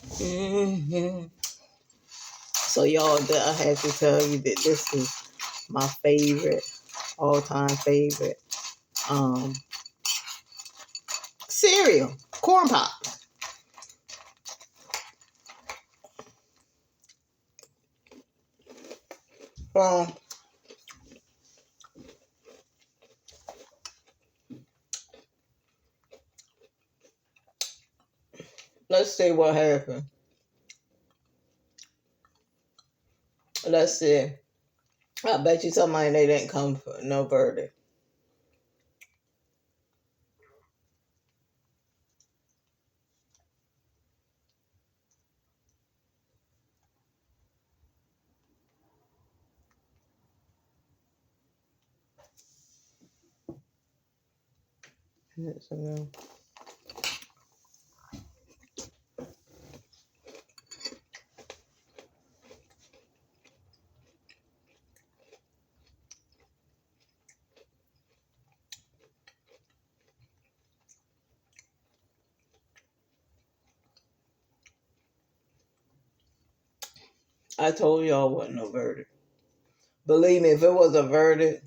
hmm So y'all, that I have to tell you that this is my favorite, all-time favorite um cereal, corn pop. Um, let's see what happened. Let's see. I bet you somebody they didn't come for no verdict. I told y'all wasn't no verdict. Believe me, if it was a verdict,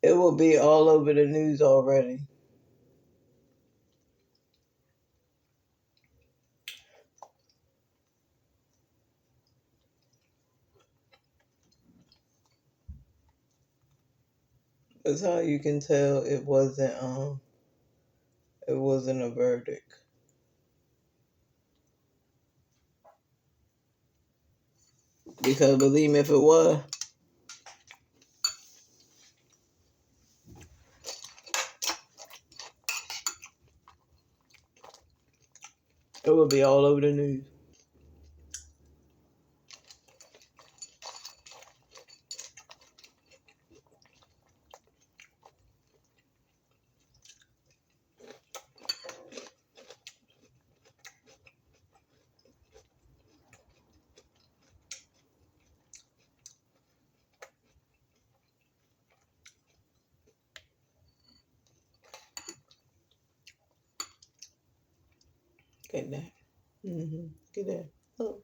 it would be all over the news already. That's how you can tell it wasn't a verdict. Because believe me, if it was, it would be all over the news. Get that. Get that. Oh.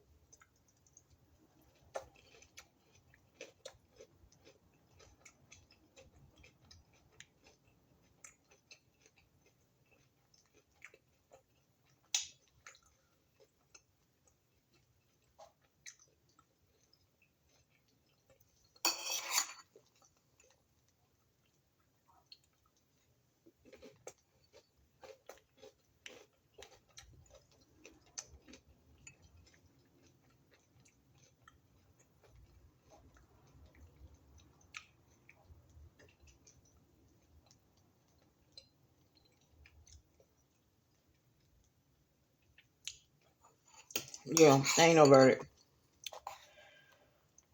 Yeah, ain't no verdict.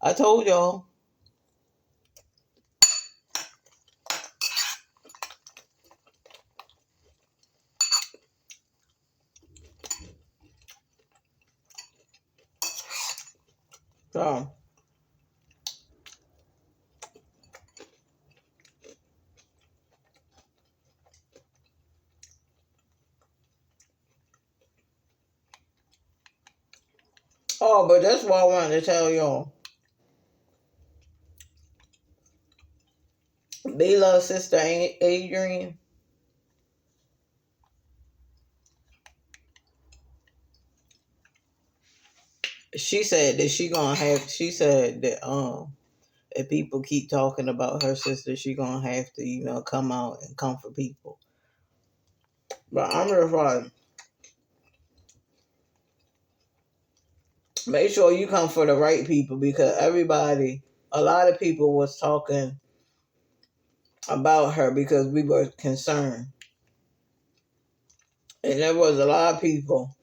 I told y'all. So, oh, but that's what I wanted to tell y'all. B-Love's sister, Adrian, she said that she said that if people keep talking about her sister, she gonna have to, come out and comfort people. But I'm just like, make sure you come for the right people, because a lot of people was talking about her because we were concerned. And there was a lot of people.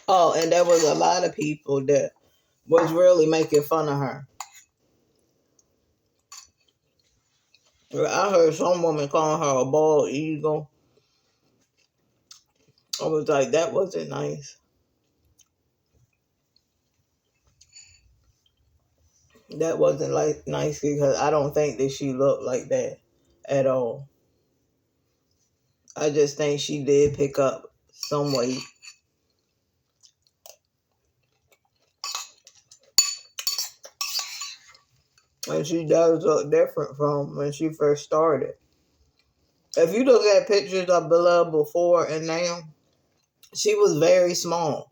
Oh, and there was a lot of people that was really making fun of her. I heard some woman calling her a bald eagle. I was like, that wasn't nice. That wasn't like nice because I don't think that she looked like that at all. I just think she did pick up some weight. And she does look different from when she first started. If you look at pictures of Bella before and now, she was very small.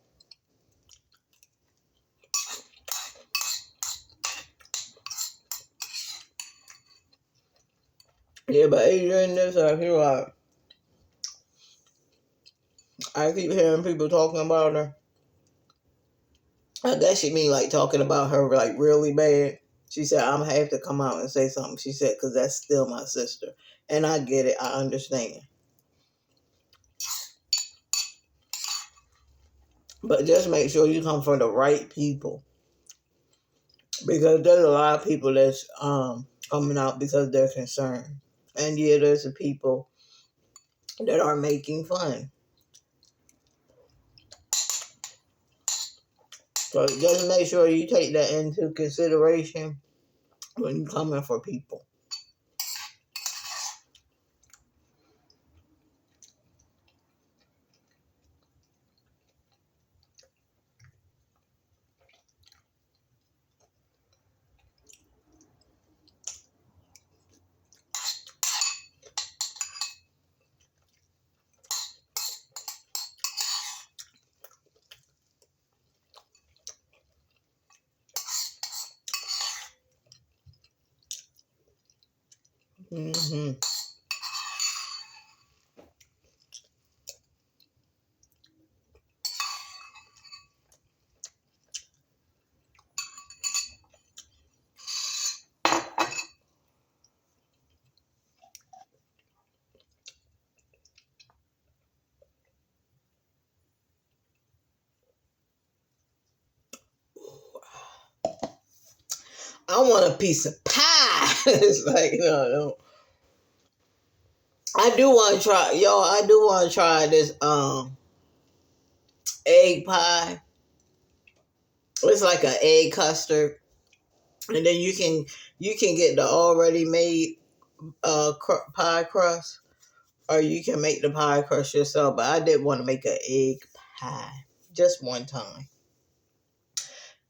Yeah, but Adrian, this I feel like I keep hearing people talking about her. I guess she mean like talking about her like really bad. She said, I'm gonna have to come out and say something. She said, because that's still my sister. And I get it. I understand. But just make sure you come from the right people. Because there's a lot of people that's coming out because they're concerned. And yeah, there's the people that are making fun. So just make sure you take that into consideration when you're coming for people. Mm-hmm. I want a piece of pie. It's like, no. I do want to try, I do want to try this egg pie. It's like an egg custard. And then you can get the already made pie crust, or you can make the pie crust yourself. But I did want to make an egg pie just one time.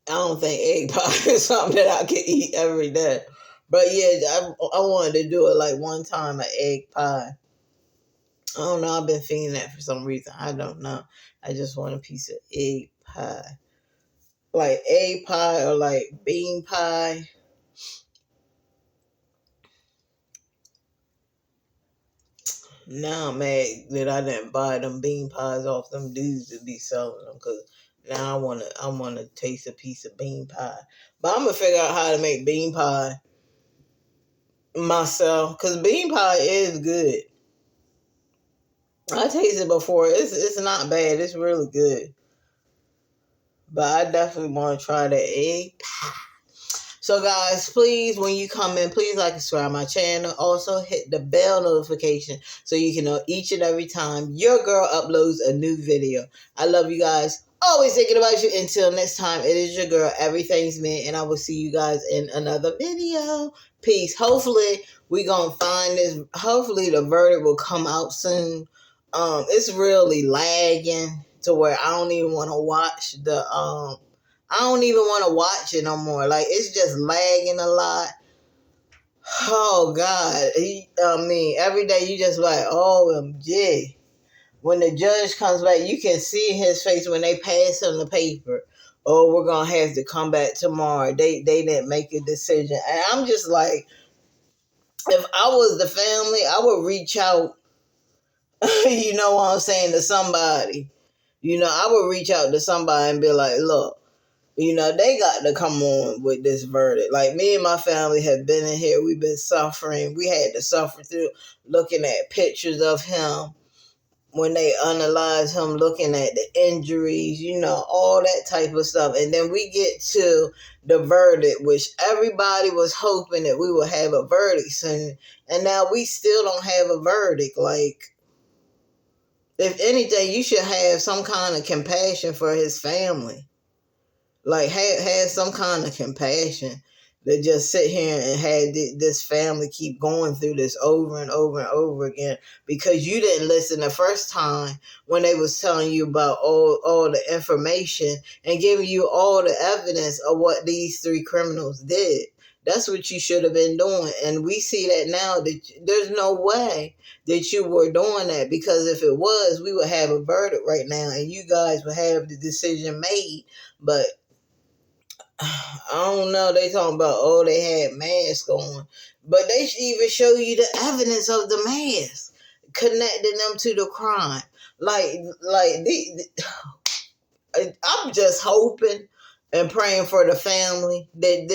I don't think egg pie is something that I can eat every day. But yeah, I wanted to do it like one time, an egg pie. I don't know. I've been feeling that for some reason. I don't know. I just want a piece of egg pie. Like egg pie or like bean pie. Now I'm mad that I didn't buy them bean pies off them dudes that be selling them, because now I wanna taste a piece of bean pie. But I'm gonna figure out how to make bean pie myself, because bean pie is good. I tasted it before. It's not bad. It's really good. But I definitely want to try the egg pie. So guys, please, when you come in, please like and subscribe my channel. Also hit the bell notification so you can know each and every time your girl uploads a new video. I love you guys. Always thinking about you. Until next time, it is your girl, Everything's Me, and I will see you guys in another video. Peace. Hopefully, we gonna find this. Hopefully, the verdict will come out soon. It's really lagging to where I don't even want to watch the I don't even want to watch it no more. Like, it's just lagging a lot. Oh, God. Every day you just like, OMG. When the judge comes back, you can see his face when they pass him the paper. Oh, we're going to have to come back tomorrow. They didn't make a decision. And I'm just like, if I was the family, I would reach out, you know what I'm saying, to somebody. I would reach out to somebody and be like, look, they got to come on with this verdict. Like, me and my family have been in here. We've been suffering. We had to suffer through looking at pictures of him when they analyzed him, looking at the injuries, all that type of stuff. And then we get to the verdict, which everybody was hoping that we would have a verdict soon. And now we still don't have a verdict. Like, if anything, you should have some kind of compassion for his family. Like, have some kind of compassion. to just sit here and had this family keep going through this over and over and over again because you didn't listen the first time when they was telling you about all the information and giving you all the evidence of what these three criminals did. That's what you should have been doing. And we see that now that there's no way that you were doing that, because if it was, we would have a verdict right now and you guys would have the decision made. But I don't know. They talking about, oh, they had masks on, but they should even show you the evidence of the mask connecting them to the crime. I'm just hoping and praying for the family that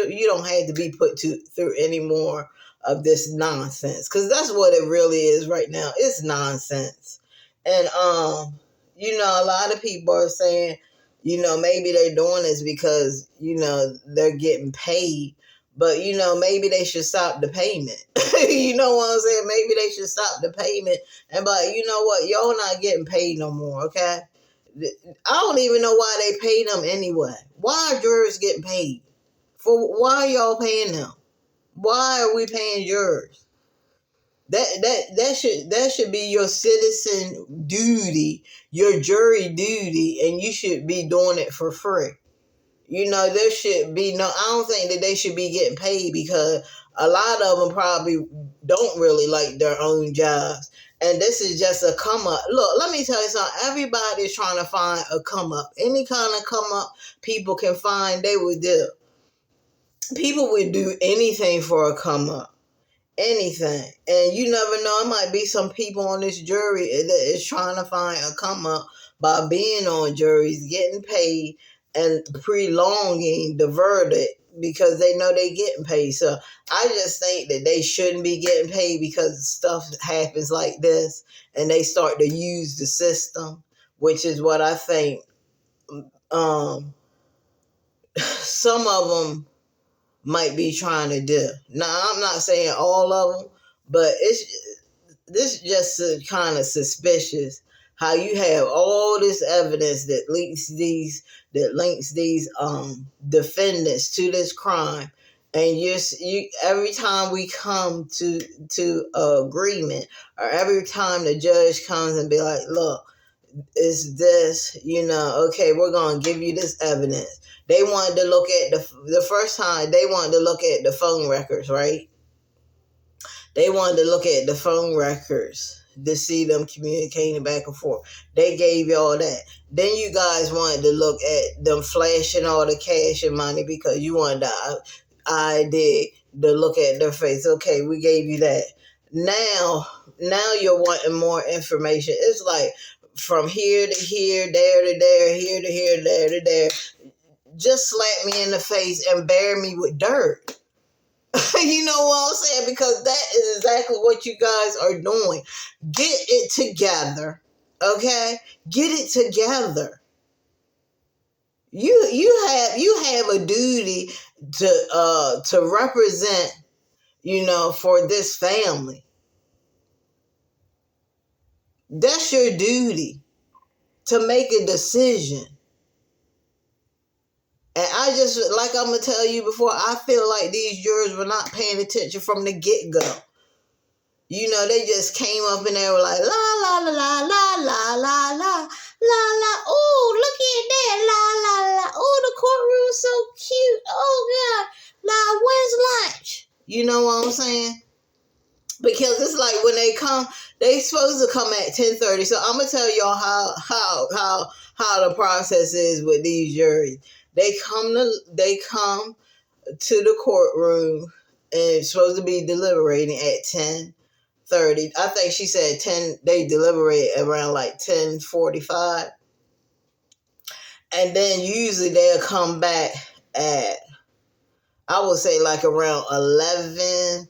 you don't have to be put through any more of this nonsense, because that's what it really is right now. It's nonsense. And a lot of people are saying, maybe they're doing this because they're getting paid, but maybe they should stop the payment. You know what I'm saying? Maybe they should stop the payment and you know what, y'all not getting paid no more, okay? I don't even know why they pay them anyway. Why are jurors getting paid? Why are y'all paying them? Why are we paying jurors? That should be your citizen duty, your jury duty, and you should be doing it for free. There should be I don't think that they should be getting paid, because a lot of them probably don't really like their own jobs. And this is just a come up. Look, let me tell you something. Everybody's trying to find a come up. Any kind of come up people can find, they would do. People would do anything for a come up. Anything. And you never know, it might be some people on this jury that is trying to find a come up by being on juries, getting paid, and prolonging the verdict because they know they getting paid. So I just think that they shouldn't be getting paid because stuff happens like this and they start to use the system, which is what I think some of them might be trying to do. Now, I'm not saying all of them, but this just kind of suspicious how you have all this evidence that links these defendants to this crime, and you every time we come to agreement, or every time the judge comes and be like, look, it's this, okay, we're going to give you this evidence. They wanted to look at the first time, they wanted to look at the phone records, right? They wanted to look at the phone records to see them communicating back and forth. They gave y'all that. Then you guys wanted to look at them flashing all the cash and money because you wanted the ID to look at their face. Okay, we gave you that. Now you're wanting more information. It's like from here to here, there to there, here to here, there to there. Just slap me in the face and bury me with dirt. You know what I'm saying? Because that is exactly what you guys are doing. Get it together, okay? Get it together. You have a duty to represent, for this family. That's your duty, to make a decision. And I just, like I'm going to tell you before, I feel like these jurors were not paying attention from the get-go. They just came up and they were like, la, la, la, la, la, la, la, la, la, la. Oh, look at that, la, la, la. Oh, the courtroom's so cute. Oh, God. La, when's lunch? You know what I'm saying? Because it's like when they come, they supposed to come at 10:30. So I'm gonna tell y'all how the process is with these juries. They come to the courtroom and it's supposed to be deliberating at 10:30. I think she said 10. They deliberate around like 10:45, and then usually they'll come back at, I would say, like around 11.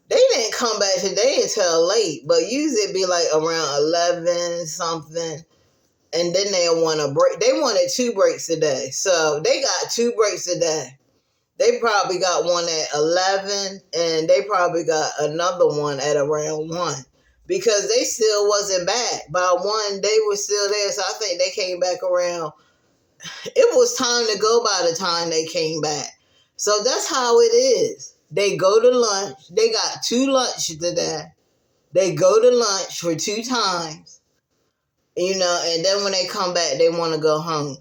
They didn't come back today until late, but usually it'd be like around 11 something. And then they'll want a break. They wanted 2 breaks a day. So they got 2 breaks a day. They probably got one at 11, and they probably got another one at around 1. Because they still wasn't back. By 1, they were still there. So I think they came back around. It was time to go by the time they came back. So that's how it is. They go to lunch. They got 2 lunches today. They go to lunch for 2 times, and then when they come back, they want to go home.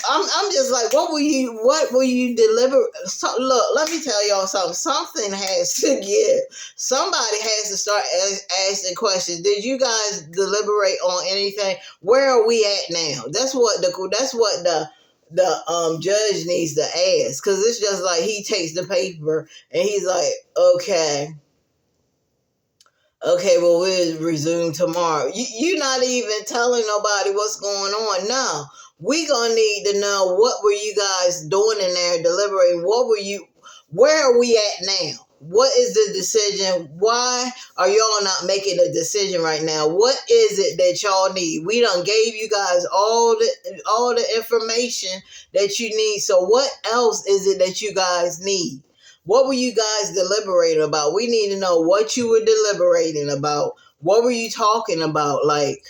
I'm just like, what will you deliver? So, look, let me tell y'all something. Something has to give. Somebody has to start asking questions. Did you guys deliberate on anything? Where are we at now? That's what the judge needs to ask, because it's just like he takes the paper and he's like, okay, well, we'll resume tomorrow. You're not even telling nobody what's going on. No, we gonna need to know, what were you guys doing in there deliberating? Where are we at now? What is the decision? Why are y'all not making a decision right now? What is it that y'all need? We done gave you guys all the information that you need. So what else is it that you guys need? What were you guys deliberating about? We need to know what you were deliberating about. What were you talking about? Like,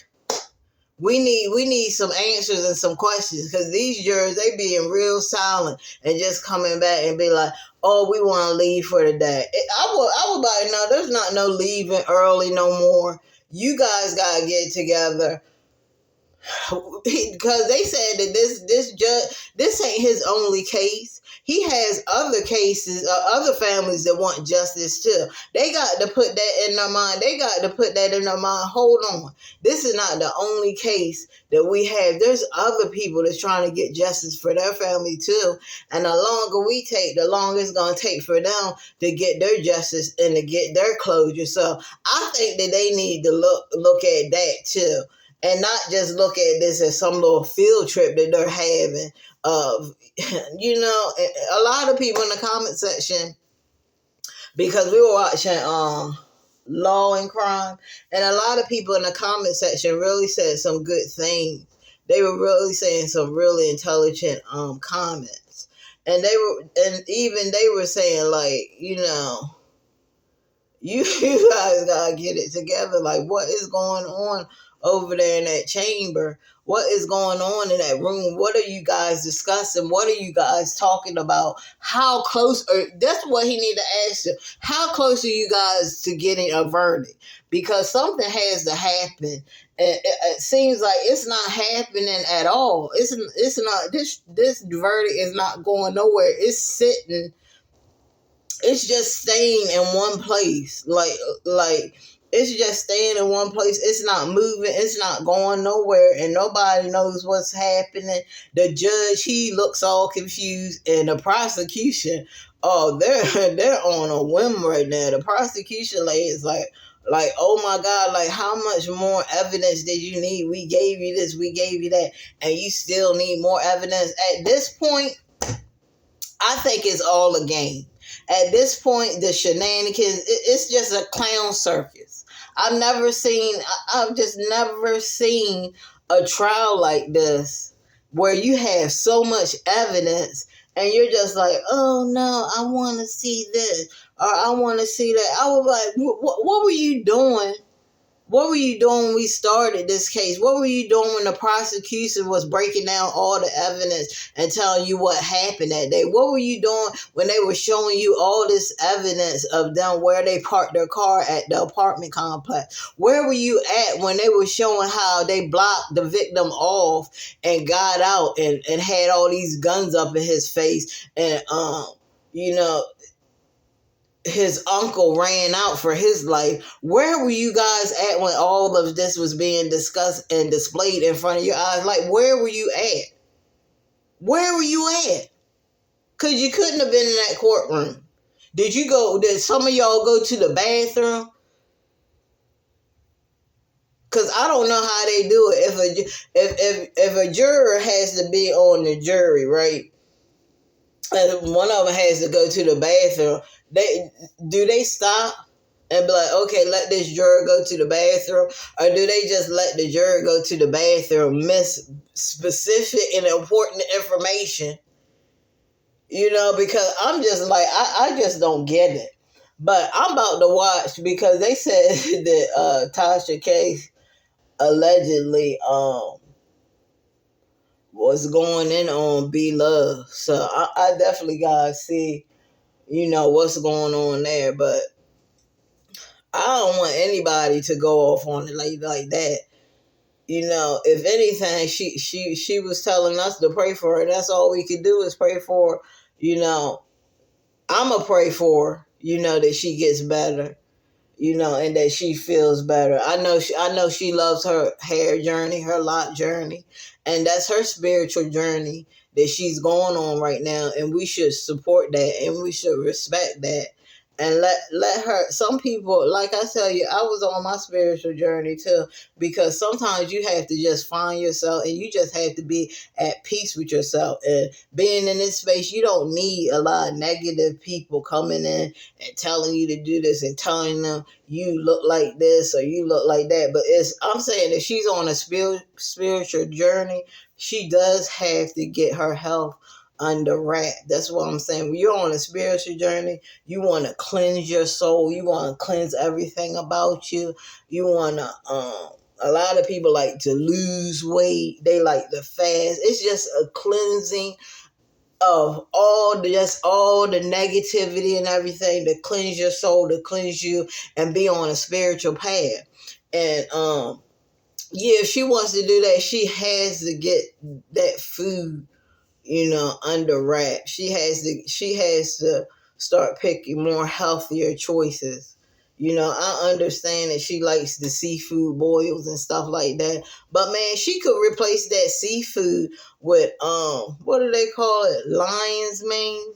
we need some answers and some questions, because these jurors, they being real silent and just coming back and be like, oh, we want to leave for the day. I would like, no, there's not no leaving early no more. You guys got to get together. Because they said that this judge, this ain't his only case. He has other cases, other families that want justice too. They got to put that in their mind. Hold on, this is not the only case that we have. There's other people that's trying to get justice for their family too. And the longer we take, the longer it's gonna take for them to get their justice and to get their closure. So I think that they need to look at that too, and not just look at this as some little field trip that they're having. A lot of people in the comment section, because we were watching Law and Crime, and a lot of people in the comment section really said some good things. They were really saying some really intelligent comments, and they were saying, like, you guys gotta get it together. Like, what is going on over there in that chamber? What is going on in that room? What are you guys discussing? What are you guys talking about? How close that's what he need to ask you. How close are you guys to getting a verdict? Because something has to happen. And it seems like it's not happening at all. It's not, this verdict is not going nowhere. It's sitting. It's just staying in one place. Like it's just staying in one place. It's not moving. It's not going nowhere, and nobody knows what's happening. The judge, he looks all confused, and the prosecution, oh, they're on a whim right now. The prosecution lady is like, oh my God, like, how much more evidence did you need? We gave you this, we gave you that, and you still need more evidence. At this point, I think it's all a game. At this point, the shenanigans, it's just a clown circus. I've just never seen a trial like this where you have so much evidence and you're just like, oh no, I want to see this, or I want to see that. I was like, what were you doing? What were you doing when we started this case? What were you doing when the prosecution was breaking down all the evidence and telling you what happened that day? What were you doing when they were showing you all this evidence of them where they parked their car at the apartment complex? Where were you at when they were showing how they blocked the victim off and got out and had all these guns up in his face, and his uncle ran out for his life? Where were you guys at when all of this was being discussed and displayed in front of your eyes? Like, where were you at? Where were you at? Because you couldn't have been in that courtroom. Did some of y'all go to the bathroom? Because I don't know how they do it. If a juror has to be on the jury, right? And one of them has to go to the bathroom. Do they stop and be like, okay, let this juror go to the bathroom? Or do they just let the juror go to the bathroom, miss specific and important information? Because I'm just like, I just don't get it. But I'm about to watch, because they said that Tasha K allegedly what's going in on Be Love. So I definitely gotta see, what's going on there. But I don't want anybody to go off on it like that. If anything, she was telling us to pray for her. That's all we could do is pray for her. I'ma pray for her, that she gets better, and that she feels better. I know she loves her hair journey, her lock journey, and that's her spiritual journey that she's going on right now, and we should support that and we should respect that. And let her. Some people, like I tell you, I was on my spiritual journey too, because sometimes you have to just find yourself and you just have to be at peace with yourself. And being in this space, you don't need a lot of negative people coming in and telling you to do this and telling them you look like this or you look like that. But I'm saying that she's on a spiritual journey. She does have to get her health under wrap. That's what I'm saying. When you're on a spiritual journey, you want to cleanse your soul. You want to cleanse everything about you. You want to, a lot of people like to lose weight. They like to fast. It's just a cleansing of all the negativity and everything, to cleanse your soul, to cleanse you and be on a spiritual path. And yeah, if she wants to do that, she has to get that food, under wrap. She has to start picking more healthier choices. I understand that she likes the seafood boils and stuff like that. But man, she could replace that seafood with what do they call it? Lion's mane.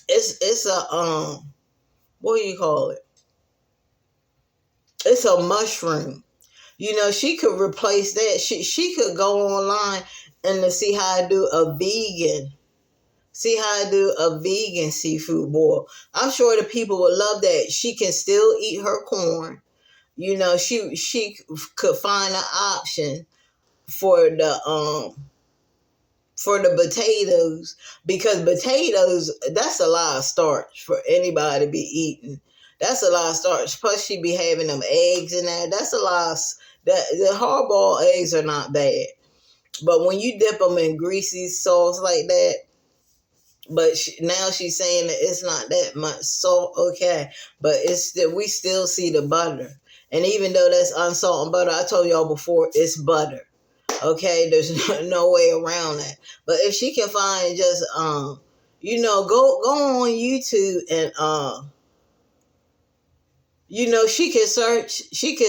It's a what do you call it? It's a mushroom. She could replace that. She could go online and to see how I do a vegan. See how I do a vegan seafood boil. I'm sure the people would love that. She can still eat her corn. She could find an option for the potatoes, because potatoes, that's a lot of starch for anybody to be eating. That's a lot of starch. Plus she be having them eggs in there. That's a lot of, the hard-boiled eggs are not bad. But when you dip them in greasy sauce like that, but now she's saying that it's not that much salt, okay. But we still see the butter. And even though that's unsalted butter, I told y'all before, it's butter. Okay, there's no way around that. But if she can find just go on YouTube and she can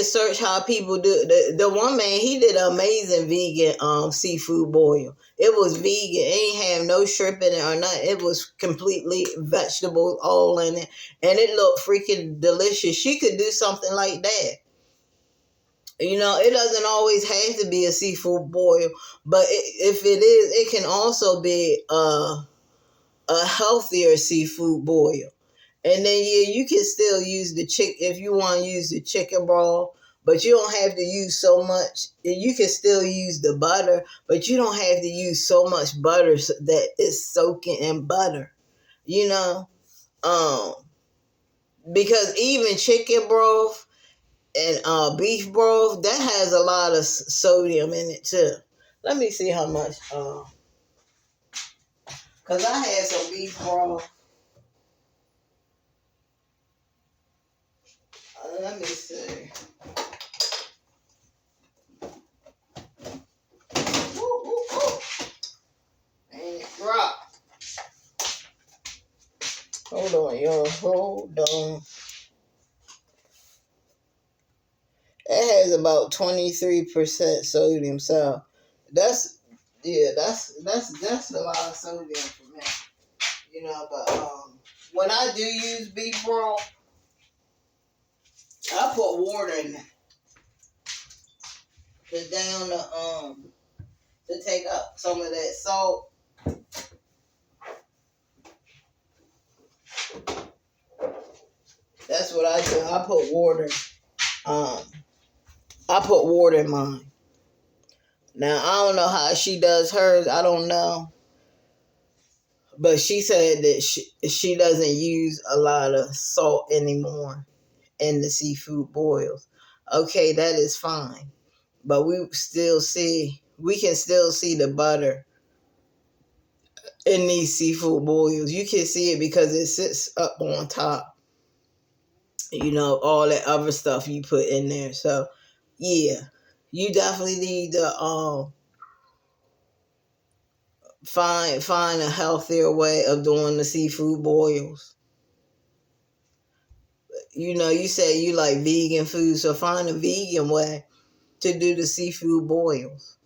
search how people do. The one man, he did an amazing vegan seafood boil. It was vegan. It ain't have no shrimp in it or nothing. It was completely vegetables all in it. And it looked freaking delicious. She could do something like that. It doesn't always have to be a seafood boil, but if it is, it can also be a healthier seafood boil. And then yeah, you can still use the chick if you want to use the chicken broth, but you don't have to use so much. You can still use the butter, but you don't have to use so much butter that it's soaking in butter. You know, um, because even chicken broth and beef broth, that has a lot of sodium in it too. Let me see how much. Cause I had some beef broth. Let me see. Woo, woo, woo. And it dropped. Hold on, y'all. Hold on. It has about 23% sodium, so that's a lot of sodium for me. But when I do use beef broth, I put water in it to take up some of that salt. That's what I do. I put water. I put water in mine. Now I don't know how she does hers. I don't know. But she said that she doesn't use a lot of salt anymore in the seafood boils. Okay, that is fine. But we still see we can still see the butter in these seafood boils. You can see it because it sits up on top. You know, all that other stuff you put in there. So, yeah, you definitely need to find a healthier way of doing the seafood boils. You know, you say you like vegan food, so find a vegan way to do the seafood boils.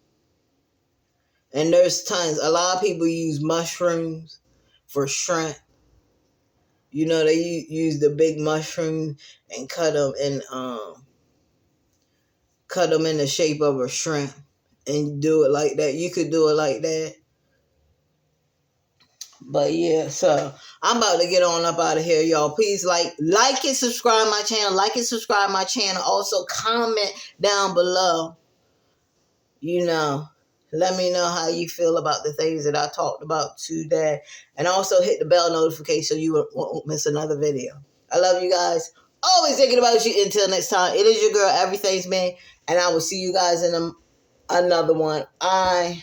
And there's tons. A lot of people use mushrooms for shrimp. You know, they use the big mushroom and cut them in the shape of a shrimp and do it like that. You could do it like that. But yeah, so I'm about to get on up out of here, y'all. Please like and subscribe my channel. Like and subscribe my channel. Also comment down below. You know, let me know how you feel about the things that I talked about today. And also hit the bell notification so you won't miss another video. I love you guys. Always thinking about you. Until next time, it is your girl, Everything's Me. And I will see you guys in another one. I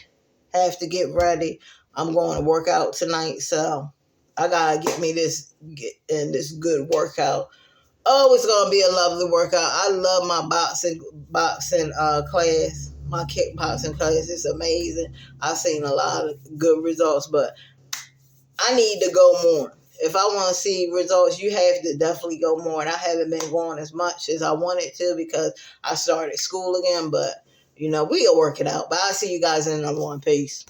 have to get ready. I'm going to work out tonight, so I gotta get in this good workout. Oh, it's gonna be a lovely workout. I love my boxing class, my kickboxing class. It's amazing. I've seen a lot of good results, but I need to go more. If I want to see results, you have to definitely go more. And I haven't been going as much as I wanted to because I started school again. But you know, we'll work it out. But I'll see you guys in another one. Peace.